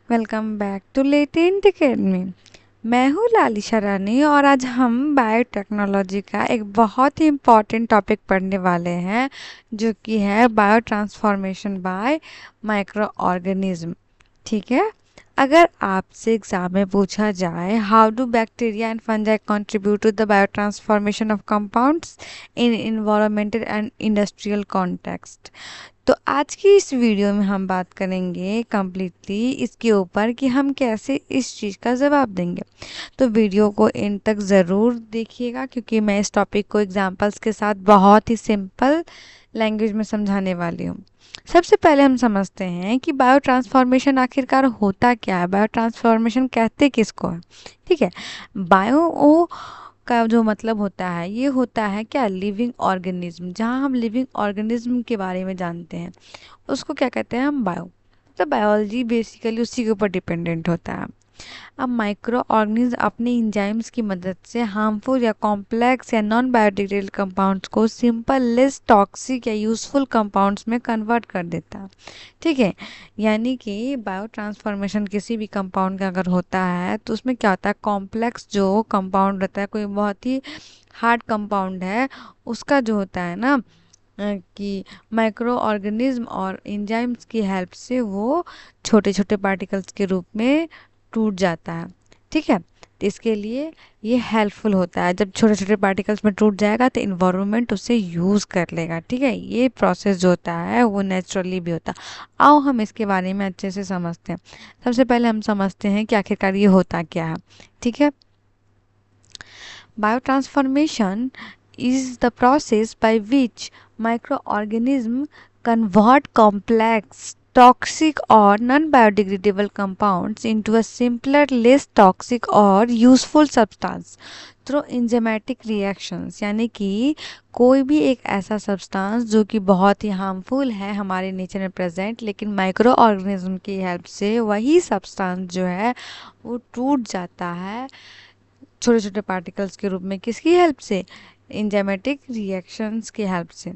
Welcome back to Latent Academy. मैं हूँ लालिशा रानी और आज हम बायोटेक्नोलॉजी का एक बहुत ही इम्पॉर्टेंट टॉपिक पढ़ने वाले हैं जो कि है biotransformation by microorganism. ठीक है। अगर आपसे एग्जाम में पूछा जाए how do bacteria and fungi contribute to the biotransformation of compounds in environmental and industrial context, तो आज की इस वीडियो में हम बात करेंगे कम्प्लीटली इसके ऊपर कि हम कैसे इस चीज़ का जवाब देंगे। तो वीडियो को एंड तक ज़रूर देखिएगा क्योंकि मैं इस टॉपिक को एग्जांपल्स के साथ बहुत ही सिंपल लैंग्वेज में समझाने वाली हूँ। सबसे पहले हम समझते हैं कि बायो ट्रांसफॉर्मेशन आखिरकार होता क्या है, बायो ट्रांसफॉर्मेशन कहते किसको है। ठीक है। बायो का जो मतलब होता है ये होता है क्या, लिविंग ऑर्गेनिज्म। जहाँ हम लिविंग ऑर्गेनिज्म के बारे में जानते हैं उसको क्या कहते हैं हम, बायो। तो बायोलॉजी बेसिकली उसी के ऊपर डिपेंडेंट होता है। अब माइक्रो ऑर्गेनिज्म अपने इंजाइम्स की मदद से हार्मफुल या कॉम्प्लेक्स या नॉन बायोडिग्रेडेबल कंपाउंड्स को सिंपल लेस टॉक्सिक या यूजफुल कंपाउंड्स में कन्वर्ट कर देता है। ठीक है। यानी कि बायो ट्रांसफॉर्मेशन किसी भी कंपाउंड का अगर होता है तो उसमें क्या होता है, कॉम्प्लेक्स जो कंपाउंड रहता है, कोई बहुत ही हार्ड कंपाउंड है, उसका जो होता है ना कि माइक्रो ऑर्गेनिज्म और एंजाइम्स की हेल्प से वो छोटे छोटे पार्टिकल्स के रूप में टूट जाता है। ठीक है। तो इसके लिए ये हेल्पफुल होता है। जब छोटे छोटे पार्टिकल्स में टूट जाएगा तो इन्वायरमेंट उसे यूज़ कर लेगा। ठीक है। ये प्रोसेस जो होता है वो नेचुरली भी होता है। आओ हम इसके बारे में अच्छे से समझते हैं। सबसे पहले हम समझते हैं कि आखिरकार ये होता क्या है। ठीक है। Biotransformation is the process by which microorganisms convert complex, toxic or non-biodegradable compounds into a simpler, less toxic or useful substance through enzymatic reactions। यानी कि कोई भी एक ऐसा सब्सटेंस जो कि बहुत ही हार्मफुल है हमारे नेचर में प्रेजेंट, लेकिन माइक्रो ऑर्गेनिज्म की हेल्प से वही सब्सटेंस जो है वो टूट जाता है छोटे छोटे पार्टिकल्स के रूप में। किसकी हेल्प से, एंजाइमेटिक रिएक्शंस की हेल्प से।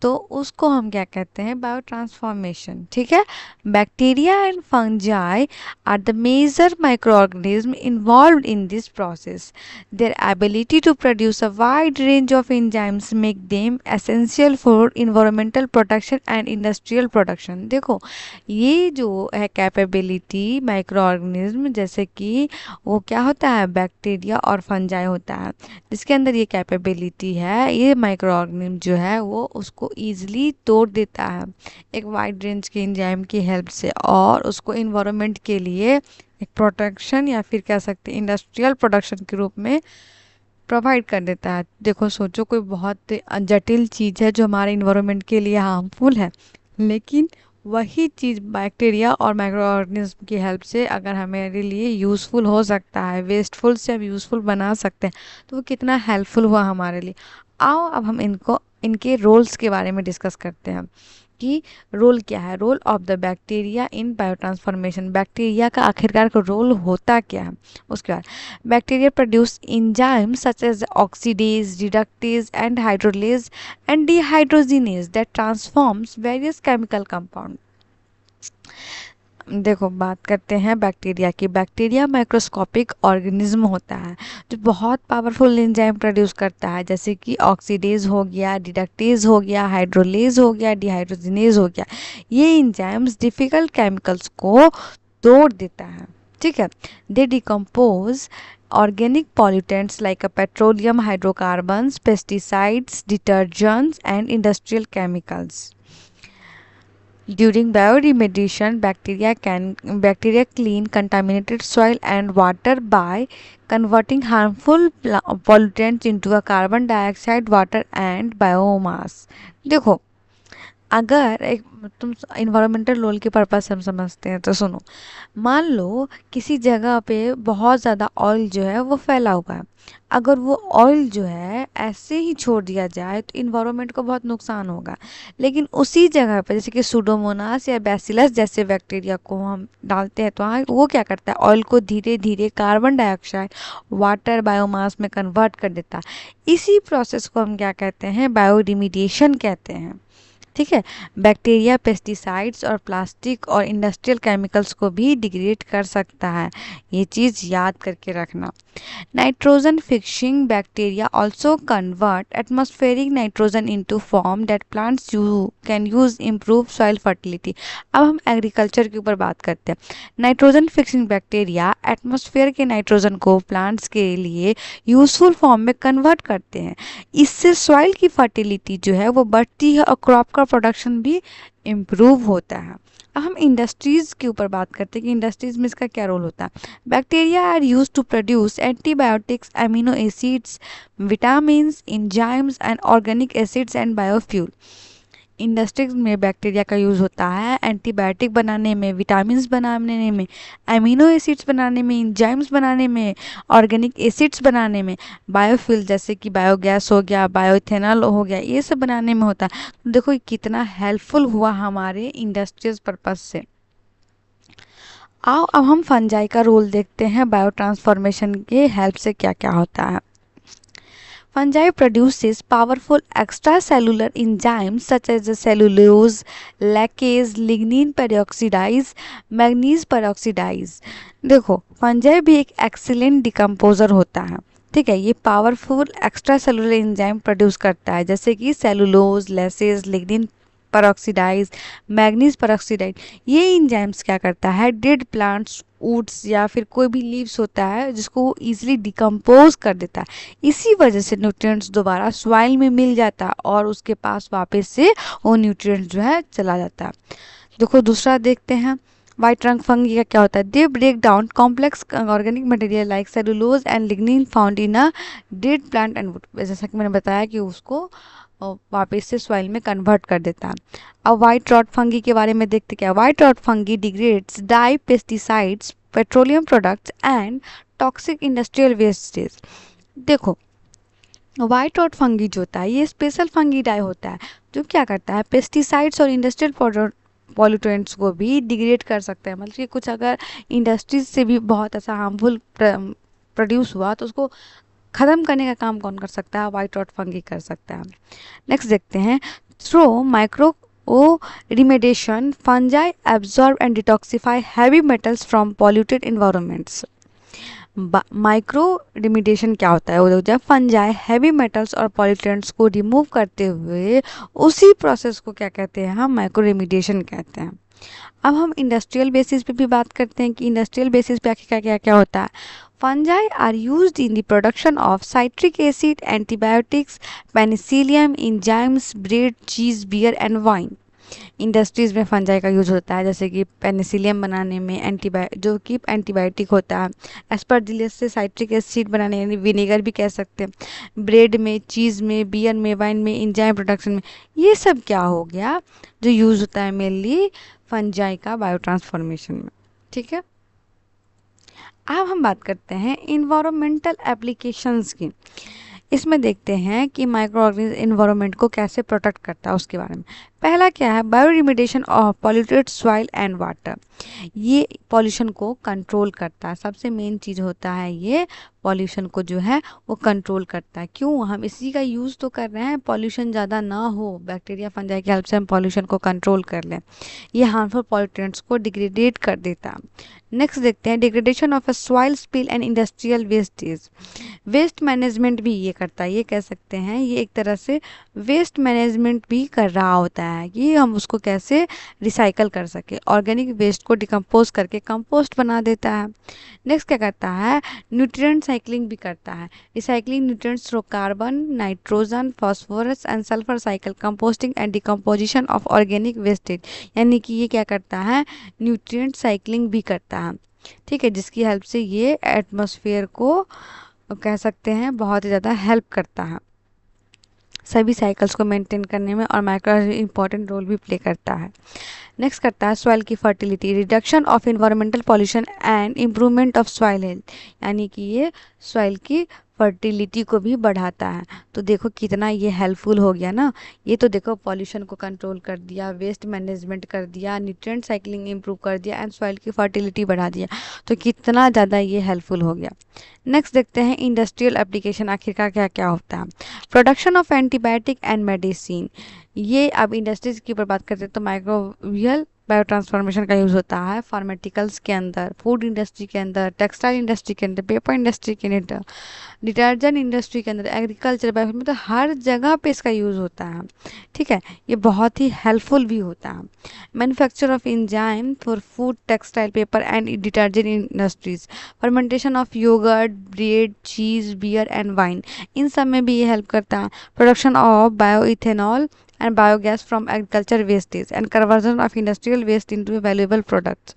तो उसको हम क्या कहते हैं, बायो ट्रांसफॉर्मेशन। ठीक है। Bacteria and fungi are the major microorganism involved in this process. Their ability to produce a wide range of enzymes make them essential for environmental protection and industrial production. देखो ये जो है capability micro organism, जैसे कि वो क्या होता है, बैक्टीरिया और फंजाई होता है, जिसके अंदर ये कैपेबिलिटी है, ये माइक्रो ऑर्गेनिज्म जो है वो उसको ईजिली तोड़ देता है एक वाइड रेंज के एंजाइम की हेल्प से, और उसको इन्वायरमेंट के लिए एक प्रोटेक्शन या फिर कह सकते हैं इंडस्ट्रियल प्रोडक्शन के रूप में प्रोवाइड कर देता है। देखो सोचो, कोई बहुत जटिल चीज़ है जो हमारे इन्वायरमेंट के लिए हार्मफुल है, लेकिन वही चीज़ बैक्टीरिया और माइक्रो ऑर्गेनिज्म की हेल्प से अगर हमारे लिए यूज़फुल हो सकता है, वेस्टफुल से हम यूज़फुल बना सकते हैं, तो वो कितना हेल्पफुल हुआ हमारे लिए। आओ अब हम इनके रोल्स के बारे में डिस्कस करते हैं कि रोल क्या है, role of the bacteria in biotransformation. Bacteria का आखिरकार का रोल होता क्या है। उसके बाद bacteria produce enzymes such as oxidase, reductase and hydrolase and dehydrogenase that transforms various chemical compound. देखो बात करते हैं बैक्टीरिया की। बैक्टीरिया माइक्रोस्कोपिक ऑर्गेनिज्म होता है जो बहुत पावरफुल एंजाइम प्रोड्यूस करता है, जैसे कि ऑक्सीडेज हो गया, डिडक्टेज हो गया, हाइड्रोलेज हो गया, डिहाइड्रोजिनेज हो गया। ये एंजाइम्स डिफिकल्ट केमिकल्स को तोड़ देता है। ठीक है। दे decompose organic pollutants like petroleum, hydrocarbons, pesticides, detergents and industrial chemicals. During bioremediation, bacteria clean contaminated soil and water by converting harmful pollutants into a carbon dioxide, water and biomass। देखो अगर एक तुम इन्वायरमेंटल रोल के purpose हम समझते हैं तो सुनो, मान लो किसी जगह पे बहुत ज़्यादा ऑयल जो है वो फैला हुआ है। अगर वो ऑयल जो है ऐसे ही छोड़ दिया जाए तो इन्वायरमेंट को बहुत नुकसान होगा, लेकिन उसी जगह पर जैसे कि सूडोमोनास या बैसिलस जैसे बैक्टीरिया को हम डालते हैं तो हाँ वो क्या करता है, ऑयल को धीरे धीरे कार्बन डाइऑक्साइड, वाटर, बायोमास में कन्वर्ट कर देता है। इसी प्रोसेस को हम क्या कहते हैं, बायोरिमीडिएशन कहते हैं। ठीक है। बैक्टीरिया पेस्टिसाइड्स और प्लास्टिक और इंडस्ट्रियल केमिकल्स को भी डिग्रेड कर सकता है, ये चीज़ याद करके रखना। Nitrogen fixing bacteria also convert atmospheric nitrogen into form that plants can use improve soil fertility। अब हम एग्रीकल्चर के ऊपर बात करते हैं। नाइट्रोजन फिक्सिंग बैक्टीरिया एटमॉस्फेयर के नाइट्रोजन को प्लांट्स के लिए यूजफुल फॉर्म में कन्वर्ट करते हैं। इससे सॉइल की फर्टिलिटी जो है वो बढ़ती है और क्रॉप का प्रोडक्शन भी इम्प्रूव होता है। अब हम इंडस्ट्रीज के ऊपर बात करते हैं कि इंडस्ट्रीज में इसका क्या रोल होता है। Bacteria are use to produce antibiotics, amino acids, vitamins, enzymes and organic acids and biofuel. Industries में बैक्टीरिया का यूज़ होता है एंटीबायोटिक बनाने में, विटामिन्स बनाने में, अमीनो एसिड्स बनाने में, एंजाइम्स बनाने में, ऑर्गेनिक एसिड्स बनाने में, बायोफ्यूल जैसे कि बायोगैस हो गया, बायोइथेनॉल हो गया, ये सब बनाने में होता है। तो देखो कितना हेल्पफुल हुआ हमारे इंडस्ट्रियल पर्पस से। आओ अब हम फंजाई का रोल देखते हैं, बायो ट्रांसफॉर्मेशन के हेल्प से क्या क्या होता है। Fungi produces powerful extracellular enzymes such as the cellulose, lacase, lignin peroxidase, manganese peroxidase। देखो फंजाई भी एक एक्सीलेंट डिकम्पोजर होता है, ठीक है। ये powerful extra cellular enzyme produce करता है जैसे कि सेलुलोज, लेसेस, लिग्निन पेरोक्सीडाइज, मैग्नीज पेरोक्सीडाइड। ये एंजाइम्स क्या करता है, डेड प्लांट्स, वुड्स या फिर कोई भी लीव्स होता है जिसको वो ईजिली डिकम्पोज कर देता है। इसी वजह से न्यूट्रिएंट्स दोबारा सॉइल में मिल जाता है और उसके पास वापस से वो न्यूट्रिएंट्स जो है चला जाता है। देखो दूसरा देखते हैं, वाइट ट्रंक फंगी का क्या होता है। They break down complex organic material like cellulose and lignin found in a dead plant and wood. जैसा कि मैंने बताया कि उसको वापस से सॉइल में कन्वर्ट कर देता है। अब वाइट रॉट फंगी के बारे में देखते क्या। White rot fungi degrades dye, pesticides, petroleum products and toxic industrial wastage. देखो वाइट रॉट फंगी जो होता है ये स्पेशल फंगी डाई होता है जो क्या करता है, पेस्टिसाइड्स और इंडस्ट्रियल पॉल्यूटेंट्स को भी डिग्रेड कर सकते हैं। मतलब कि कुछ अगर इंडस्ट्रीज से भी बहुत ऐसा हार्मफुल प्रोड्यूस हुआ तो उसको ख़त्म करने का काम कौन कर सकता है, वाइट रॉट फंगी कर सकता है। नेक्स्ट देखते हैं, through micro remediation fungi absorb and detoxify heavy metals from polluted environments. Micro remediation क्या होता है, वो जब फंजाई हैवी मेटल्स और पॉल्यूटेंट्स को रिमूव करते हुए उसी प्रोसेस को क्या कहते हैं, हम माइक्रो रिमेडिएशन कहते हैं। अब हम इंडस्ट्रियल बेसिस पे भी बात करते हैं कि इंडस्ट्रियल बेसिस पे क्या क्या क्या होता है। Fungi are used in the production of citric acid, antibiotics, penicillium, enzymes, bread, cheese, beer and wine. Industries में फंजाई का यूज होता है जैसे कि पेनिसिलियम बनाने में, जो कि एंटीबायोटिक होता है, एस्परजिलस से साइट्रिक एसिड बनाने यानी विनेगर भी कह सकते हैं, ब्रेड में, चीज़ में, बियर में, वाइन में, एंजाइम प्रोडक्शन में। ये सब क्या हो गया जो यूज़ होता है मेनली फंजाई का बायो ट्रांसफॉर्मेशन में, ठीक है। अब हम बात करते हैं इन्वायरमेंटल एप्लीकेशंस की। इसमें देखते हैं कि माइक्रो ऑर्गेनिज्म इन्वायरमेंट को कैसे प्रोटेक्ट करता है उसके बारे में। पहला क्या है, bio remediation of polluted soil and water. ये पॉल्यूशन को कंट्रोल करता है, सबसे मेन चीज़ होता है ये पॉल्यूशन को जो है वो कंट्रोल करता है। क्यों, हम इसी का यूज़ तो कर रहे हैं, पॉल्यूशन ज़्यादा ना हो, बैक्टीरिया फंजाई की हेल्प से हम पॉल्यूशन को कंट्रोल कर लें। ये हार्मफुल पॉल्यूटेंट्स को डिग्रेडेट कर देता है। नेक्स्ट देखते हैं, degradation of a soil spill and industrial wastage. Waste management भी ये करता है, ये कह सकते हैं ये एक तरह से वेस्ट मैनेजमेंट भी कर रहा होता है कि हम उसको कैसे रिसाइकल कर सके। ऑर्गेनिक वेस्ट को डिकम्पोज करके कंपोस्ट बना देता है। नेक्स्ट क्या करता है, न्यूट्रिएंट साइक्लिंग भी करता है। Recycling nutrients through carbon, nitrogen, phosphorus and sulphur cycle, composting and decomposition of organic wastage. यानी कि ये क्या करता है, न्यूट्रिएंट साइक्लिंग भी करता है, ठीक है, जिसकी हेल्प से ये एटमॉस्फेयर को कह सकते हैं बहुत ही ज़्यादा हेल्प करता है सभी साइकिल्स को मेंटेन करने में, और माइक्रो इंपॉर्टेंट रोल भी प्ले करता है। नेक्स्ट करता है सॉइल की fertility, reduction of environmental pollution and improvement of soil health. यानी कि ये सॉइल की फर्टिलिटी को भी बढ़ाता है। तो देखो कितना ये हेल्पफुल हो गया ना। ये तो देखो पॉल्यूशन को कंट्रोल कर दिया, वेस्ट मैनेजमेंट कर दिया, न्यूट्रिएंट साइक्लिंग इंप्रूव कर दिया एंड सॉइल की फर्टिलिटी बढ़ा दिया। तो कितना ज़्यादा ये हेल्पफुल हो गया। नेक्स्ट देखते हैं इंडस्ट्रियल एप्लीकेशन आखिरकार क्या क्या होता है। Production of antibiotic and medicine. ये अब इंडस्ट्रीज की ऊपर बात करते हैं तो माइक्रोबियल बायो ट्रांसफॉर्मेशन का यूज़ होता है फार्मास्यूटिकल्स के अंदर, फूड इंडस्ट्री के अंदर, टेक्सटाइल इंडस्ट्री के अंदर, पेपर इंडस्ट्री के अंदर, डिटर्जेंट इंडस्ट्री के अंदर, एग्रीकल्चर बायो, मतलब हर जगह पे इसका यूज़ होता है। ठीक है, ये बहुत ही हेल्पफुल भी होता है। Manufacture of enzyme for food, textile, paper and detergent industries, fermentation of yogurt, bread, cheese, beer and wine, इन सब में भी ये हेल्प करता है। Production of bio ethanol and biogas from agriculture wastage and conversion of industrial waste into valuable products।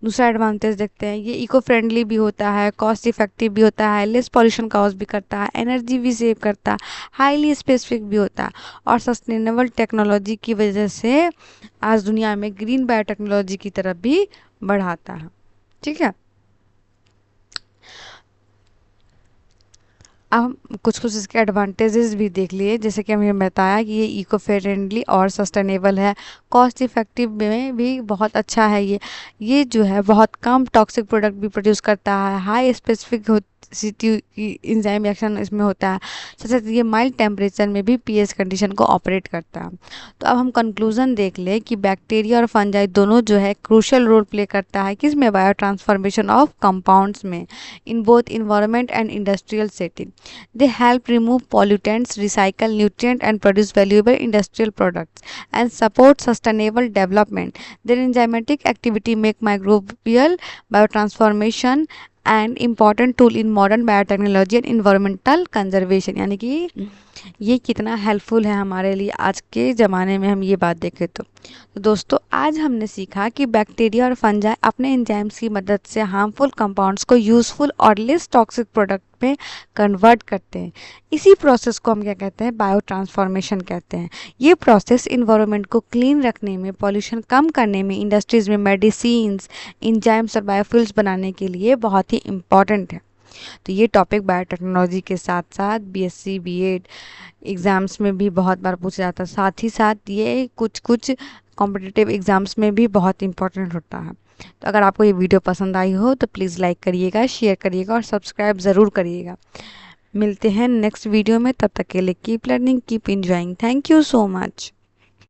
दूसरा advantage देखते हैं, ये इको फ्रेंडली भी होता है, कॉस्ट इफेक्टिव भी होता है, लेस पॉल्यूशन कॉज भी करता है, एनर्जी भी सेव करता है, हाईली स्पेसिफिक भी होता है और सस्टेनेबल टेक्नोलॉजी की वजह से आज दुनिया में ग्रीन बायोटेक्नोलॉजी की तरफ भी बढ़ाता है। ठीक है, अब हम कुछ कुछ इसके एडवांटेजेस भी देख लिए, जैसे कि हमें बताया कि ये इको फ्रेंडली और सस्टेनेबल है, कॉस्ट इफेक्टिव में भी बहुत अच्छा है। ये जो है बहुत कम टॉक्सिक प्रोडक्ट भी प्रोड्यूस करता है, हाई स्पेसिफिक इंजाइम रिएक्शन इसमें होता है, साथ ये माइल्ड टेम्परेचर में भी पीएच कंडीशन को ऑपरेट करता है। तो अब हम कंक्लूजन देख लें कि बैक्टीरिया और फंजाई दोनों जो है क्रूशियल रोल प्ले करता है किसमें, बायो ट्रांसफॉर्मेशन ऑफ कंपाउंड्स में, in both environment and industrial setting. They help remove pollutants, recycle nutrients, and produce valuable industrial products and support sustainable development. Their enzymatic activity make microbial biotransformation an important tool in modern biotechnology and environmental conservation। यानी कि ये कितना helpful है हमारे लिए आज के ज़माने में हम ये बात देखें तो दोस्तों आज हमने सीखा कि बैक्टीरिया और फंजाई अपने एंजाइम्स की मदद से हार्मफुल कंपाउंड्स को यूज़फुल और लेस टॉक्सिक प्रोडक्ट में कन्वर्ट करते हैं। इसी प्रोसेस को हम क्या कहते हैं, बायो ट्रांसफॉर्मेशन कहते हैं। ये प्रोसेस इन्वायरमेंट को क्लीन रखने में, पॉल्यूशन कम करने में, इंडस्ट्रीज़ में मेडिसिन्स, एंजाइम्स और बायोफ्यूल्स बनाने के लिए बहुत ही इम्पॉर्टेंट है। तो ये टॉपिक बायोटेक्नोलॉजी के साथ साथ बीएससी बीएड एग्ज़ाम्स में भी बहुत बार पूछा जाता है, साथ ही साथ ये कुछ कुछ कॉम्पिटिटिव एग्ज़ाम्स में भी बहुत इंपॉर्टेंट होता है। तो अगर आपको ये वीडियो पसंद आई हो तो प्लीज़ लाइक करिएगा, शेयर करिएगा और सब्सक्राइब ज़रूर करिएगा। मिलते हैं नेक्स्ट वीडियो में, तब तक के लिए keep learning, keep enjoying. Thank you so much.